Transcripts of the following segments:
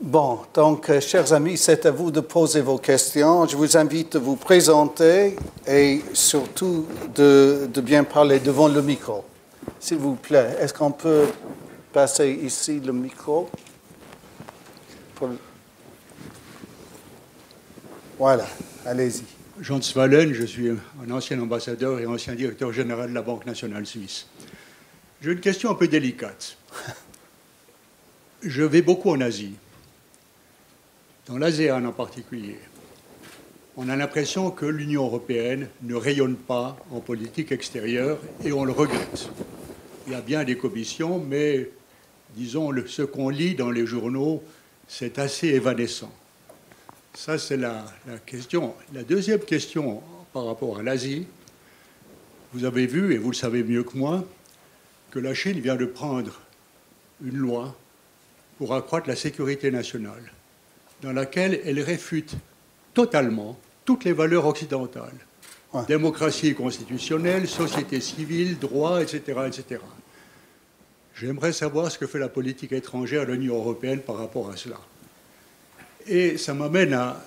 Bon, donc, chers amis, c'est à vous de poser vos questions. Je vous invite à vous présenter et surtout de bien parler devant le micro. S'il vous plaît, est-ce qu'on peut passer ici le micro? Voilà, allez-y. Jean de Swalen, je suis un ancien ambassadeur et ancien directeur général de la Banque nationale suisse. J'ai une question un peu délicate. Je vais beaucoup en Asie, dans l'ASEAN en particulier. On a l'impression que l'Union européenne ne rayonne pas en politique extérieure et on le regrette. Il y a bien des commissions, mais disons, ce qu'on lit dans les journaux, c'est assez évanescent. Ça, c'est la question. La deuxième question par rapport à l'Asie, vous avez vu, et vous le savez mieux que moi, que la Chine vient de prendre une loi pour accroître la sécurité nationale, dans laquelle elle réfute totalement toutes les valeurs occidentales. Ouais. Démocratie constitutionnelle, société civile, droit, etc., etc. J'aimerais savoir ce que fait la politique étrangère de l'Union européenne par rapport à cela. Et ça m'amène à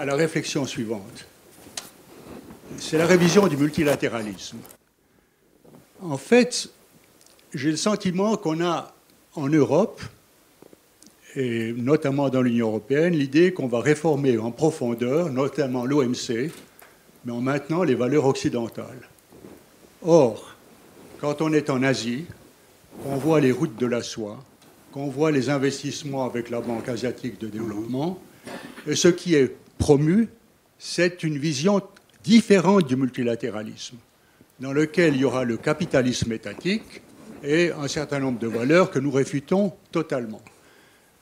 la réflexion suivante. C'est la révision du multilatéralisme. En fait, j'ai le sentiment qu'on a en Europe, et notamment dans l'Union européenne, l'idée qu'on va réformer en profondeur, notamment l'OMC, mais en maintenant les valeurs occidentales. Or, quand on est en Asie, qu'on voit les routes de la soie, qu'on voit les investissements avec la Banque asiatique de développement, et ce qui est promu, c'est une vision différente du multilatéralisme, dans lequel il y aura le capitalisme étatique et un certain nombre de valeurs que nous réfutons totalement.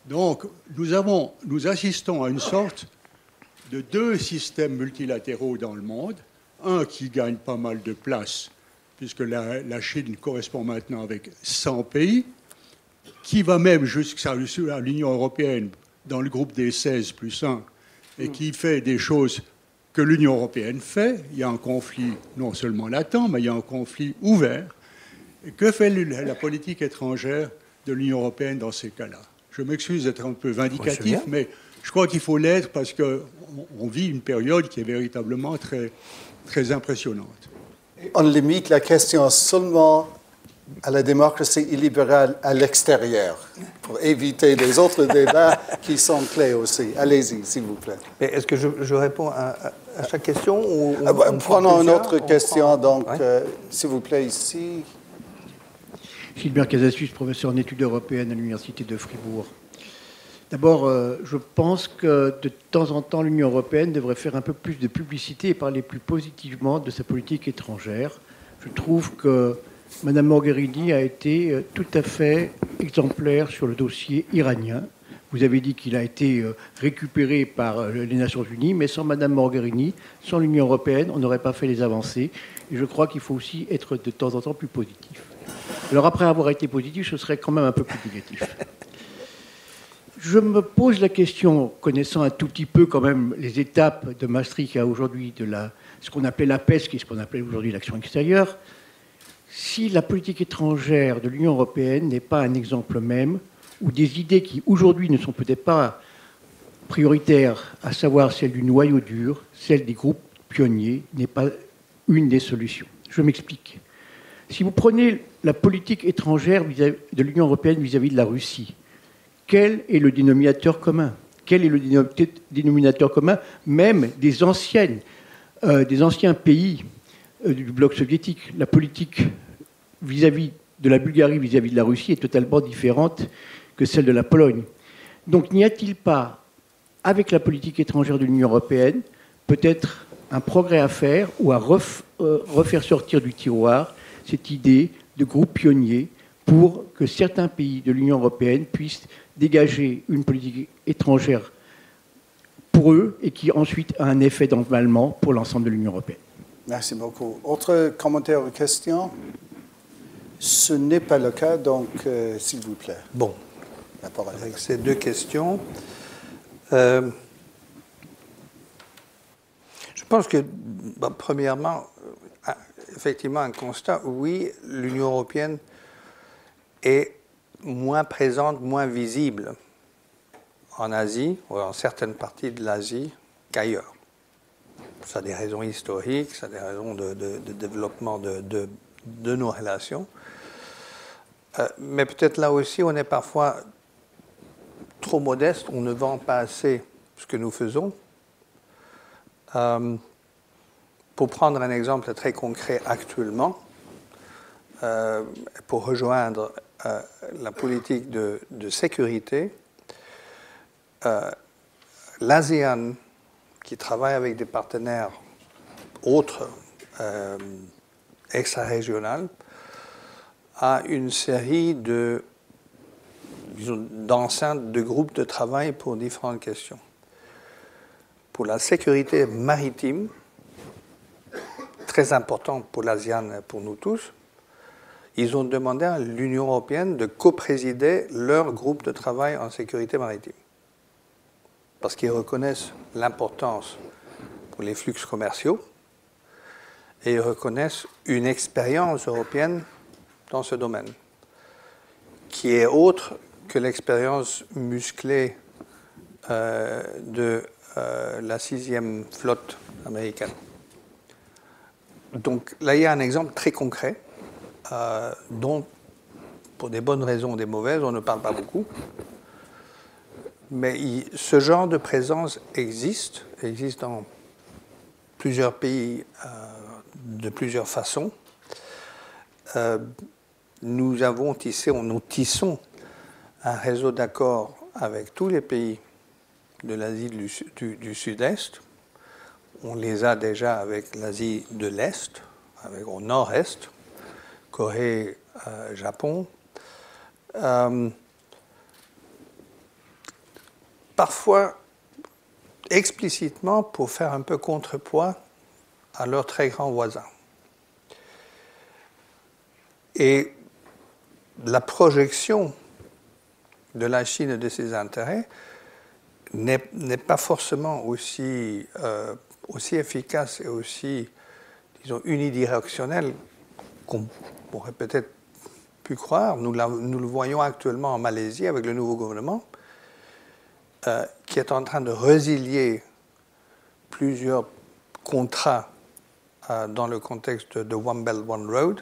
Donc, nous assistons à une sorte de deux systèmes multilatéraux dans le monde, un qui gagne pas mal de place, puisque la Chine correspond maintenant avec 100 pays, qui va même jusqu'à l'Union européenne dans le groupe des 16 plus 1, et qui fait des choses que l'Union européenne fait. Il y a un conflit non seulement latent, mais il y a un conflit ouvert. Et que fait la politique étrangère de l'Union européenne dans ces cas-là? Je m'excuse d'être un peu vindicatif, mais je crois qu'il faut l'être parce qu'on vit une période qui est véritablement très, très impressionnante. On limite la question seulement à la démocratie illibérale à l'extérieur, pour éviter les autres débats qui sont clés aussi. Allez-y, s'il vous plaît. Mais est-ce que je réponds à chaque question ou prenons une autre question, donc, s'il vous plaît, ici. Gilbert Casasus, professeur en études européennes à l'Université de Fribourg. D'abord, je pense que de temps en temps, l'Union européenne devrait faire un peu plus de publicité et parler plus positivement de sa politique étrangère. Je trouve que Mme Mogherini a été tout à fait exemplaire sur le dossier iranien. Vous avez dit qu'il a été récupéré par les Nations Unies, mais sans Mme Mogherini, sans l'Union européenne, on n'aurait pas fait les avancées. Et je crois qu'il faut aussi être de temps en temps plus positif. Alors après avoir été positif, ce serait quand même un peu plus négatif. Je me pose la question, connaissant un tout petit peu quand même les étapes de Maastricht à aujourd'hui, de ce qu'on appelait la PESC et ce qu'on appelle aujourd'hui l'action extérieure, si la politique étrangère de l'Union européenne n'est pas un exemple même, où des idées qui aujourd'hui ne sont peut-être pas prioritaires, à savoir celle du noyau dur, celle des groupes pionniers, n'est pas une des solutions. Je m'explique. Si vous prenez la politique étrangère de l'Union européenne vis-à-vis de la Russie, quel est le dénominateur commun? Quel est le dénominateur commun même des anciens pays du bloc soviétique? La politique vis-à-vis de la Bulgarie, vis-à-vis de la Russie, est totalement différente que celle de la Pologne. Donc n'y a-t-il pas, avec la politique étrangère de l'Union européenne, peut-être un progrès à faire ou à refaire sortir du tiroir cette idée de groupe pionnier pour que certains pays de l'Union européenne puissent dégager une politique étrangère pour eux et qui ensuite a un effet d'emballement pour l'ensemble de l'Union européenne. Merci beaucoup. Autre commentaire ou question? Ce n'est pas le cas, donc s'il vous plaît. Bon, la parole avec ces deux questions, je pense que, premièrement, effectivement, un constat, oui, l'Union européenne est moins présente, moins visible en Asie ou en certaines parties de l'Asie qu'ailleurs. Ça a des raisons historiques, ça a des raisons de développement de nos relations. Mais peut-être là aussi, on est parfois trop modeste, on ne vend pas assez ce que nous faisons. Pour prendre un exemple très concret actuellement, pour rejoindre la politique de sécurité, l'ASEAN, qui travaille avec des partenaires autres extra-régionales, a une série d'enceintes de groupes de travail pour différentes questions. Pour la sécurité maritime, très importante pour l'ASEAN et pour nous tous, ils ont demandé à l'Union européenne de coprésider leur groupe de travail en sécurité maritime. Parce qu'ils reconnaissent l'importance pour les flux commerciaux et ils reconnaissent une expérience européenne dans ce domaine, qui est autre que l'expérience musclée de la 6e flotte américaine. Donc là, il y a un exemple très concret dont, pour des bonnes raisons ou des mauvaises, on ne parle pas beaucoup. Mais ce genre de présence existe dans plusieurs pays de plusieurs façons. Nous tissons un réseau d'accords avec tous les pays de l'Asie du Sud-Est. On les a déjà avec l'Asie de l'Est, au Nord-Est, Corée, Japon. Parfois explicitement pour faire un peu contrepoids à leurs très grands voisins. Et la projection de la Chine et de ses intérêts n'est pas forcément aussi efficace et aussi, disons, unidirectionnelle qu'on aurait peut-être pu croire. Nous le voyons actuellement en Malaisie avec le nouveau gouvernement, qui est en train de résilier plusieurs contrats dans le contexte de One Belt, One Road,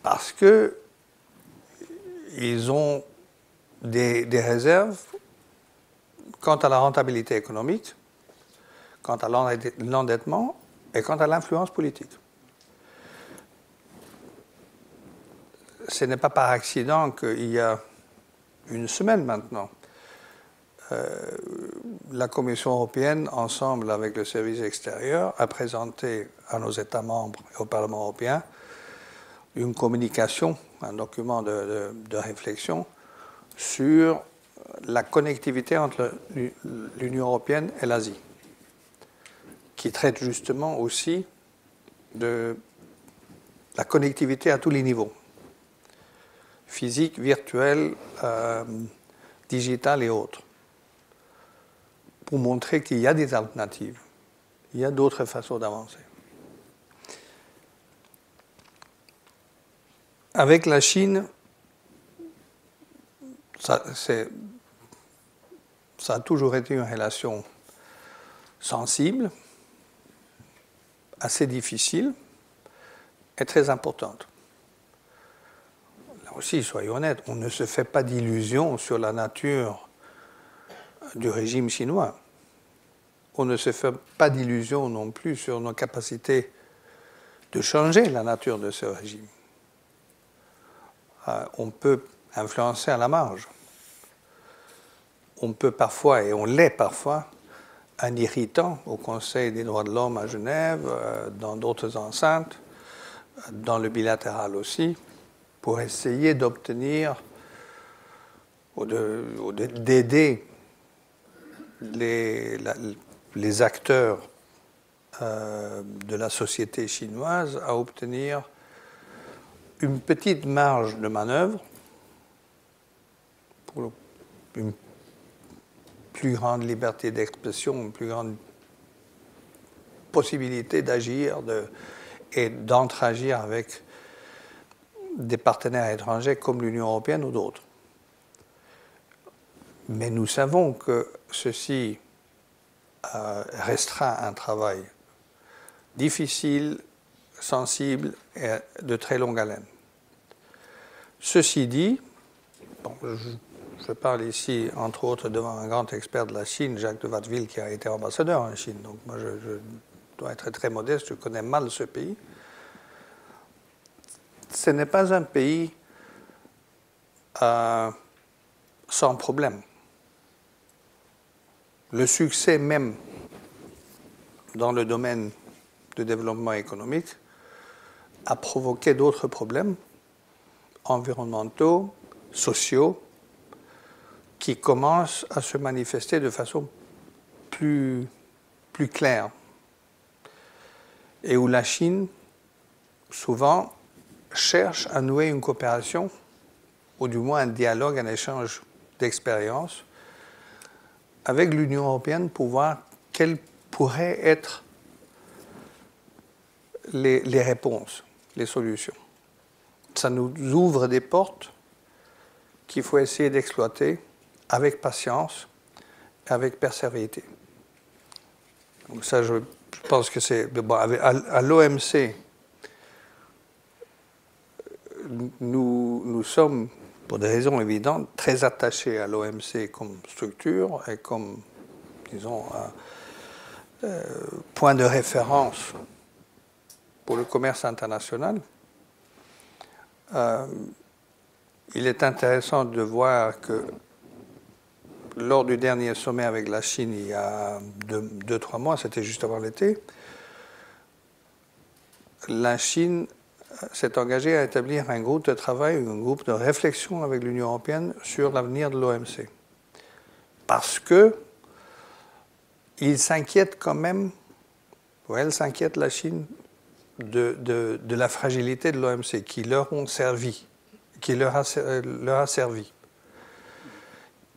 parce qu'ils ont des réserves quant à la rentabilité économique, quant à l'endettement et quant à l'influence politique. Ce n'est pas par accident qu'il y a une semaine maintenant, la Commission européenne, ensemble avec le service extérieur, a présenté à nos États membres et au Parlement européen une communication, un document de réflexion sur la connectivité entre l'Union européenne et l'Asie, qui traite justement aussi de la connectivité à tous les niveaux, physique, virtuel, digital et autres, pour montrer qu'il y a des alternatives, il y a d'autres façons d'avancer. Avec la Chine, ça a toujours été une relation sensible, assez difficile et très importante. Là aussi, soyons honnêtes, on ne se fait pas d'illusions sur la nature du régime chinois. On ne se fait pas d'illusions non plus sur nos capacités de changer la nature de ce régime. On peut influencer à la marge. On peut parfois, et on l'est parfois, un irritant au Conseil des droits de l'homme à Genève, dans d'autres enceintes, dans le bilatéral aussi, pour essayer d'obtenir ou d'aider les acteurs de la société chinoise à obtenir une petite marge de manœuvre pour une plus grande liberté d'expression, une plus grande possibilité d'agir et d'interagir avec des partenaires étrangers comme l'Union européenne ou d'autres. Mais nous savons que ceci restera un travail difficile, sensible et de très longue haleine. Ceci dit, bon, je parle ici, entre autres, devant un grand expert de la Chine, Jacques de Watteville, qui a été ambassadeur en Chine. Donc moi, je dois être très modeste, je connais mal ce pays. Ce n'est pas un pays sans problème. Le succès même dans le domaine du développement économique a provoqué d'autres problèmes environnementaux, sociaux, qui commencent à se manifester de façon plus claire. Et où la Chine, souvent, cherche à nouer une coopération, ou du moins un dialogue, un échange d'expériences, avec l'Union européenne pour voir quelles pourraient être les réponses, les solutions. Ça nous ouvre des portes qu'il faut essayer d'exploiter avec patience, avec persévérité. Donc ça, je pense que c'est... Bon, à l'OMC, nous sommes, pour des raisons évidentes, très attachés à l'OMC comme structure et comme, disons, point de référence pour le commerce international. Il est intéressant de voir que lors du dernier sommet avec la Chine, il y a 2-3 mois, c'était juste avant l'été, la Chine s'est engagée à établir un groupe de travail, un groupe de réflexion avec l'Union européenne sur l'avenir de l'OMC. Parce que ils s'inquiètent quand même, ou elle s'inquiète, la Chine, de la fragilité de l'OMC qui leur a servi.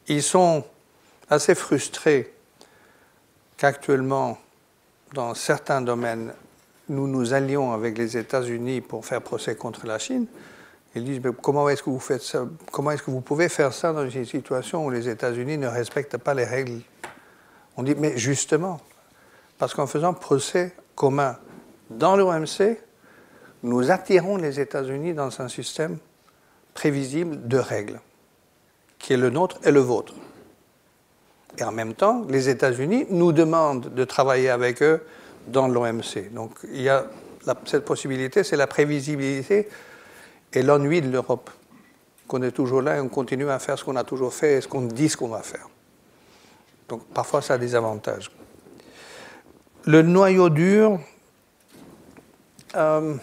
Ils sont assez frustrés qu'actuellement, dans certains domaines, nous nous allions avec les États-Unis pour faire procès contre la Chine. Ils disent, mais comment est-ce que vous faites ça? Comment est-ce que vous pouvez faire ça dans une situation où les États-Unis ne respectent pas les règles? On dit, mais justement, parce qu'en faisant procès commun dans l'OMC, nous attirons les États-Unis dans un système prévisible de règles, qui est le nôtre et le vôtre. Et en même temps, les États-Unis nous demandent de travailler avec eux dans l'OMC. Donc il y a cette possibilité, c'est la prévisibilité et l'ennui de l'Europe. Qu'on est toujours là et on continue à faire ce qu'on a toujours fait et ce qu'on dit ce qu'on va faire. Donc parfois ça a des avantages. Le noyau dur, je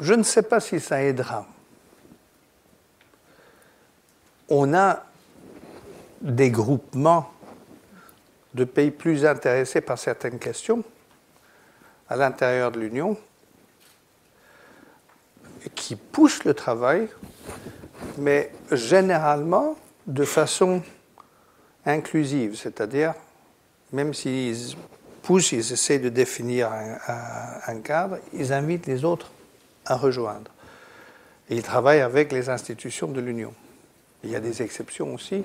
ne sais pas si ça aidera. On a des groupements de pays plus intéressés par certaines questions à l'intérieur de l'Union qui poussent le travail, mais généralement de façon inclusive, c'est-à-dire même s'ils poussent, ils essaient de définir un cadre, ils invitent les autres à rejoindre. Et ils travaillent avec les institutions de l'Union. Il y a des exceptions aussi,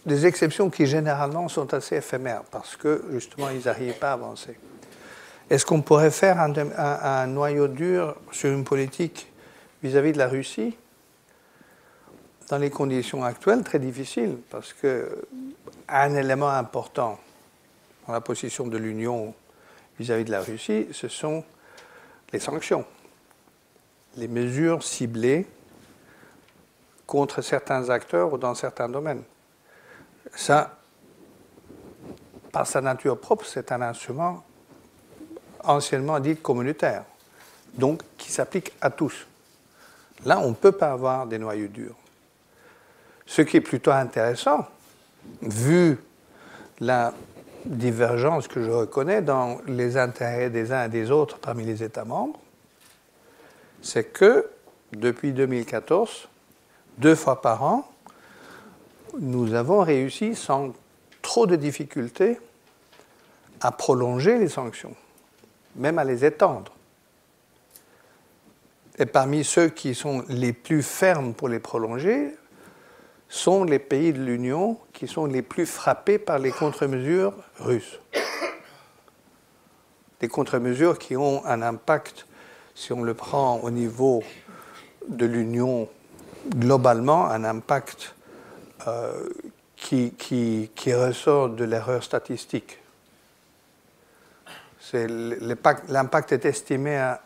des exceptions qui généralement sont assez éphémères parce que justement ils n'arrivent pas à avancer. Est-ce qu'on pourrait faire un noyau dur sur une politique vis-à-vis de la Russie dans les conditions actuelles? Très difficile, parce qu'un élément important dans la position de l'Union vis-à-vis de la Russie, ce sont les sanctions, les mesures ciblées contre certains acteurs ou dans certains domaines. Ça, par sa nature propre, c'est un instrument anciennement dit communautaire, donc qui s'applique à tous. Là, on ne peut pas avoir des noyaux durs. Ce qui est plutôt intéressant, vu la divergence que je reconnais dans les intérêts des uns et des autres parmi les États membres, c'est que depuis 2014, 2 fois par an, nous avons réussi sans trop de difficultés à prolonger les sanctions, même à les étendre. Et parmi ceux qui sont les plus fermes pour les prolonger, sont les pays de l'Union qui sont les plus frappés par les contre-mesures russes. Des contre-mesures qui ont un impact, si on le prend au niveau de l'Union globalement, un impact qui ressort de l'erreur statistique. L'impact est estimé à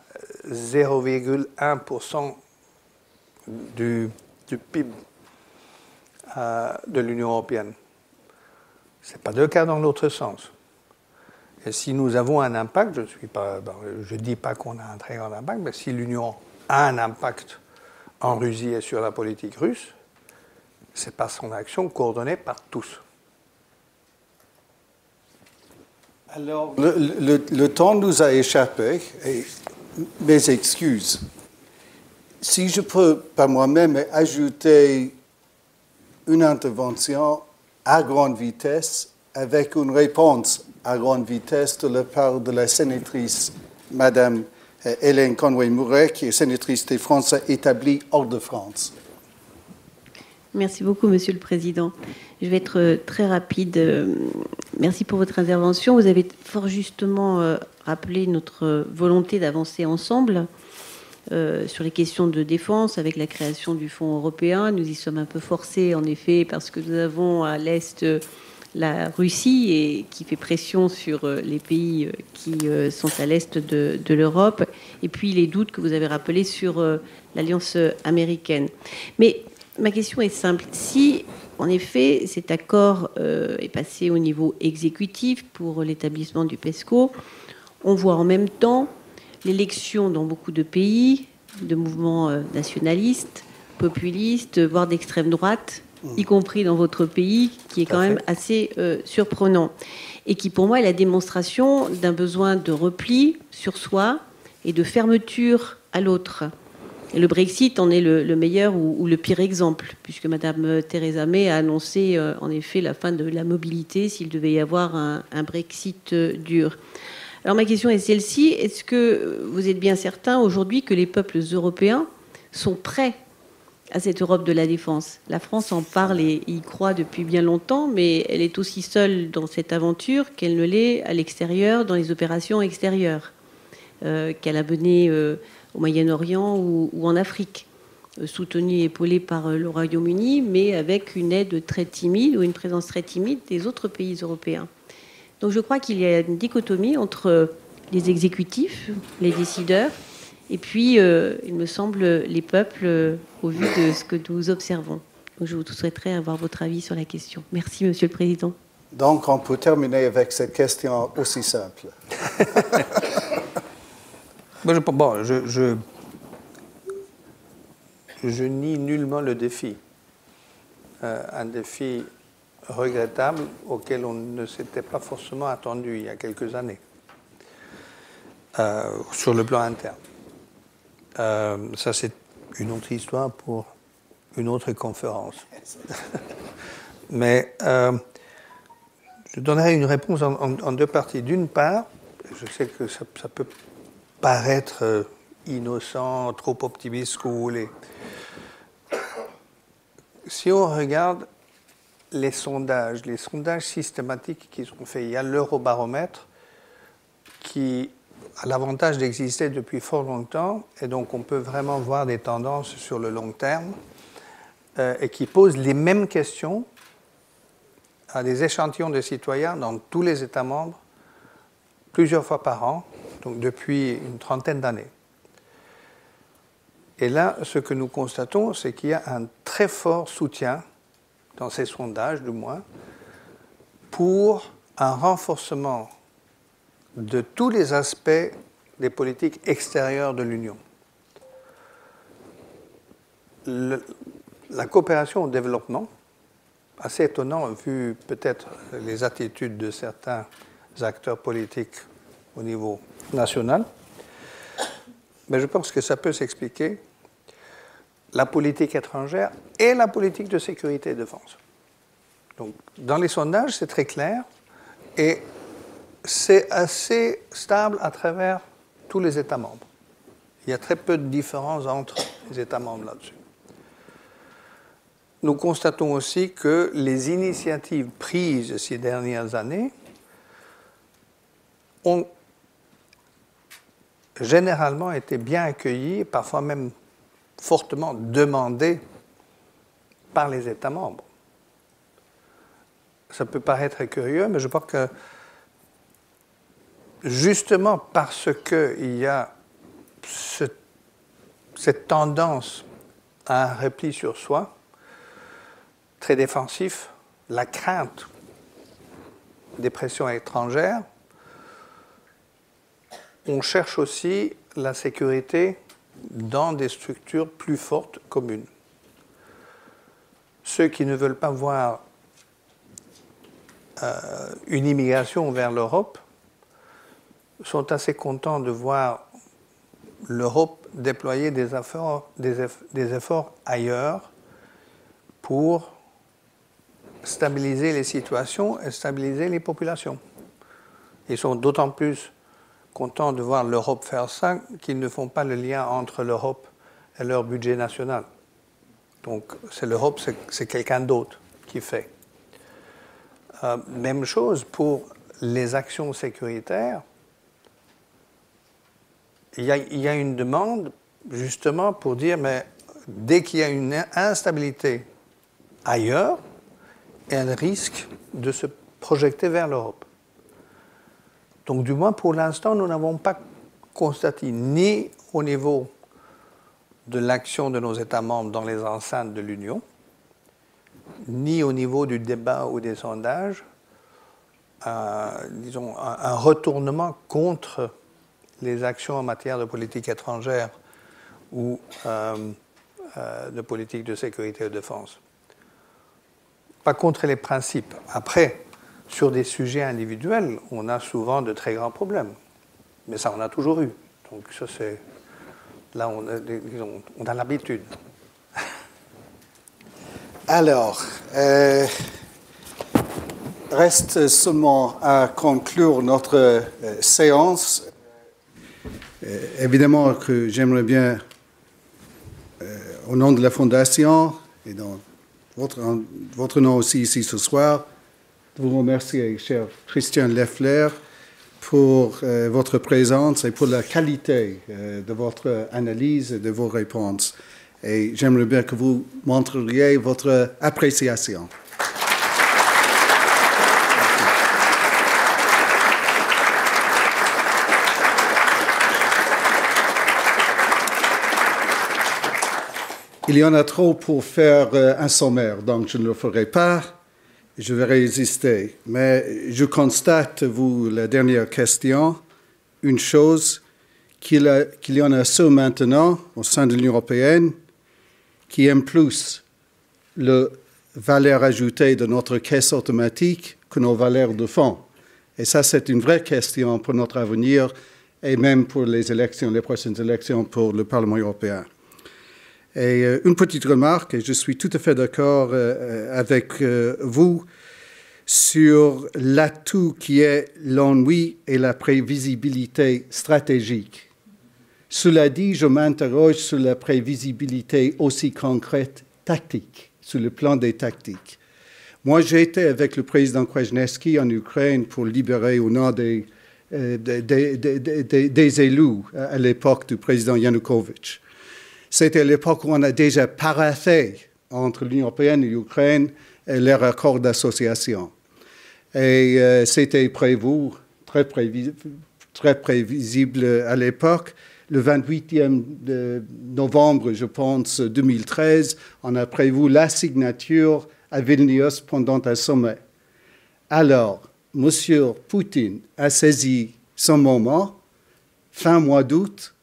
0,1% du PIB de l'Union européenne. Ce n'est pas le cas dans l'autre sens. Et si nous avons un impact, je ne dis pas qu'on a un très grand impact, mais si l'Union a un impact en Russie et sur la politique russe, c'est par son action coordonnée par tous. Alors, le temps nous a échappé, et mes excuses. Si je peux, par moi-même, ajouter une intervention à grande vitesse avec une réponse à grande vitesse de la part de la sénatrice Madame Hélène Conway-Mouret, qui est sénatrice des Français établis hors de France. Merci beaucoup, Monsieur le Président. Je vais être très rapide. Merci pour votre intervention. Vous avez fort justement rappelé notre volonté d'avancer ensemble sur les questions de défense avec la création du Fonds européen. Nous y sommes un peu forcés, en effet, parce que nous avons à l'Est la Russie et qui fait pression sur les pays qui sont à l'Est de l'Europe, et puis les doutes que vous avez rappelés sur l'Alliance américaine. Mais ma question est simple. Si, en effet, cet accord est passé au niveau exécutif pour l'établissement du PESCO, on voit en même temps l'élection dans beaucoup de pays de mouvements nationalistes, populistes, voire d'extrême droite, y compris dans votre pays, qui est quand même assez surprenant. Et qui, pour moi, est la démonstration d'un besoin de repli sur soi et de fermeture à l'autre. Et le Brexit en est le meilleur ou le pire exemple, puisque Mme Theresa May a annoncé en effet la fin de la mobilité s'il devait y avoir un Brexit dur. Alors ma question est celle-ci. Est-ce que vous êtes bien certain aujourd'hui que les peuples européens sont prêts à cette Europe de la défense? La France en parle et y croit depuis bien longtemps, mais elle est aussi seule dans cette aventure qu'elle ne l'est à l'extérieur, dans les opérations extérieures qu'elle a menées au Moyen-Orient ou en Afrique, soutenue et épaulée par le Royaume-Uni, mais avec une aide très timide ou une présence très timide des autres pays européens. Donc je crois qu'il y a une dichotomie entre les exécutifs, les décideurs, et puis, il me semble, les peuples, au vu de ce que nous observons. Donc je vous souhaiterais avoir votre avis sur la question. Merci, Monsieur le Président. Donc, on peut terminer avec cette question aussi simple. Bon, je nie nullement le défi. Un défi regrettable auquel on ne s'était pas forcément attendu il y a quelques années, sur le plan interne. Ça, c'est une autre histoire pour une autre conférence. Mais je donnerai une réponse en deux parties. D'une part, je sais que ça peut paraître innocent, trop optimiste, ce que vous voulez. Si on regarde les sondages systématiques qui sont faits, il y a l'Eurobaromètre qui a l'avantage d'exister depuis fort longtemps, et donc on peut vraiment voir des tendances sur le long terme, et qui pose les mêmes questions à des échantillons de citoyens dans tous les États membres, plusieurs fois par an, donc depuis une trentaine d'années. Et là, ce que nous constatons, c'est qu'il y a un très fort soutien, dans ces sondages du moins, pour un renforcement de tous les aspects des politiques extérieures de l'Union. La coopération au développement, assez étonnant vu peut-être les attitudes de certains acteurs politiques au niveau national, mais je pense que ça peut s'expliquer la politique étrangère et la politique de sécurité et de défense. Donc, dans les sondages, c'est très clair et c'est assez stable à travers tous les États membres. Il y a très peu de différence entre les États membres là-dessus. Nous constatons aussi que les initiatives prises ces dernières années ont généralement été bien accueillies, parfois même fortement demandées par les États membres. Ça peut paraître curieux, mais je crois que justement parce qu'il y a cette tendance à un repli sur soi, très défensif, la crainte des pressions étrangères, on cherche aussi la sécurité dans des structures plus fortes communes. Ceux qui ne veulent pas voir une immigration vers l'Europe sont assez contents de voir l'Europe déployer des efforts ailleurs pour stabiliser les situations et stabiliser les populations. Ils sont d'autant plus contents de voir l'Europe faire ça qu'ils ne font pas le lien entre l'Europe et leur budget national. Donc, c'est l'Europe, c'est quelqu'un d'autre qui fait. Même chose pour les actions sécuritaires. Il y a une demande justement pour dire, mais dès qu'il y a une instabilité ailleurs, elle risque de se projeter vers l'Europe. Donc, du moins, pour l'instant, nous n'avons pas constaté, ni au niveau de l'action de nos États membres dans les enceintes de l'Union, ni au niveau du débat ou des sondages, disons, un retournement contre les actions en matière de politique étrangère ou de politique de sécurité et de défense. Pas contre les principes. Après, sur des sujets individuels, on a souvent de très grands problèmes. Mais ça, on a toujours eu. Donc ça, c'est... Là, on a l'habitude. Alors, reste seulement à conclure notre séance. Évidemment que j'aimerais bien, au nom de la Fondation et dans votre nom aussi ici ce soir, vous remercier, cher Christian Leffler, pour votre présence et pour la qualité de votre analyse et de vos réponses. Et j'aimerais bien que vous montriez votre appréciation. Il y en a trop pour faire un sommaire, donc je ne le ferai pas. Je vais résister. Mais je constate, vous, la dernière question, une chose, qu'il y en a ceux maintenant, au sein de l'Union européenne, qui aiment plus la valeur ajoutée de notre caisse automatique que nos valeurs de fond. Et ça, c'est une vraie question pour notre avenir et même pour les élections, les prochaines élections pour le Parlement européen. Et une petite remarque, et je suis tout à fait d'accord avec vous sur l'atout qui est l'ennui et la prévisibilité stratégique. Cela dit, je m'interroge sur la prévisibilité aussi concrète tactique, sur le plan des tactiques. Moi, j'ai été avec le président Kwasniewski en Ukraine pour libérer au nom des élus à l'époque du président Yanukovych. C'était l'époque où on a déjà paraphé entre l'Union européenne et l'Ukraine leur accord d'association. Et c'était prévu, très prévisible à l'époque. Le 28e de novembre, je pense, 2013, on a prévu la signature à Vilnius pendant un sommet. Alors, M. Poutine a saisi son moment, fin mois d'août,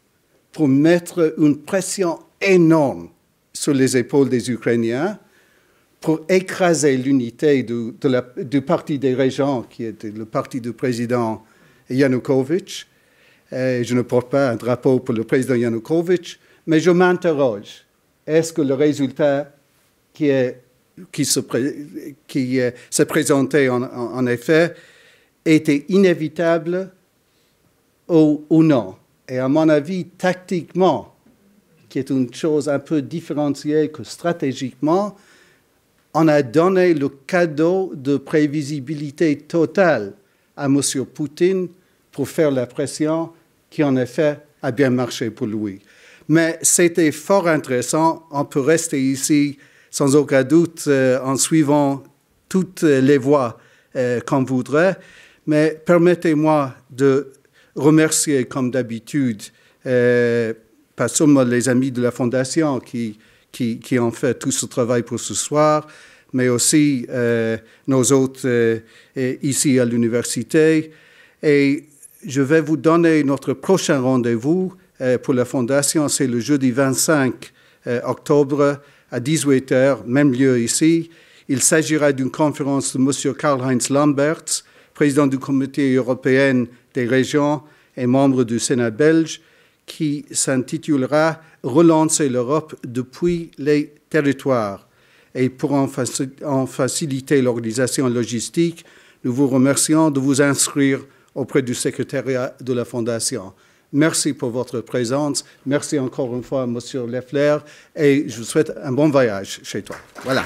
pour mettre une pression énorme sur les épaules des Ukrainiens pour écraser l'unité du parti des régions, qui était le parti du président Yanukovych. Et je ne porte pas un drapeau pour le président Yanukovych, mais je m'interroge. Est-ce que le résultat qui s'est présenté en effet était inévitable ou non? Et à mon avis, tactiquement, qui est une chose un peu différenciée que stratégiquement, on a donné le cadeau de prévisibilité totale à M. Poutine pour faire la pression qui, en effet, a bien marché pour lui. Mais c'était fort intéressant. On peut rester ici sans aucun doute en suivant toutes les voies qu'on voudrait. Mais permettez-moi de remercier, comme d'habitude, pas seulement les amis de la Fondation qui ont fait tout ce travail pour ce soir, mais aussi nos hôtes ici à l'université. Et je vais vous donner notre prochain rendez-vous pour la Fondation. C'est le jeudi 25 octobre à 18h, même lieu ici. Il s'agira d'une conférence de M. Karl-Heinz Lamberts, président du Comité européen des régions et membre du Sénat belge, qui s'intitulera « Relancer l'Europe depuis les territoires ». Et pour en faciliter l'organisation logistique, nous vous remercions de vous inscrire auprès du secrétariat de la Fondation. Merci pour votre présence. Merci encore une fois, M. Leffler, et je vous souhaite un bon voyage chez toi. Voilà.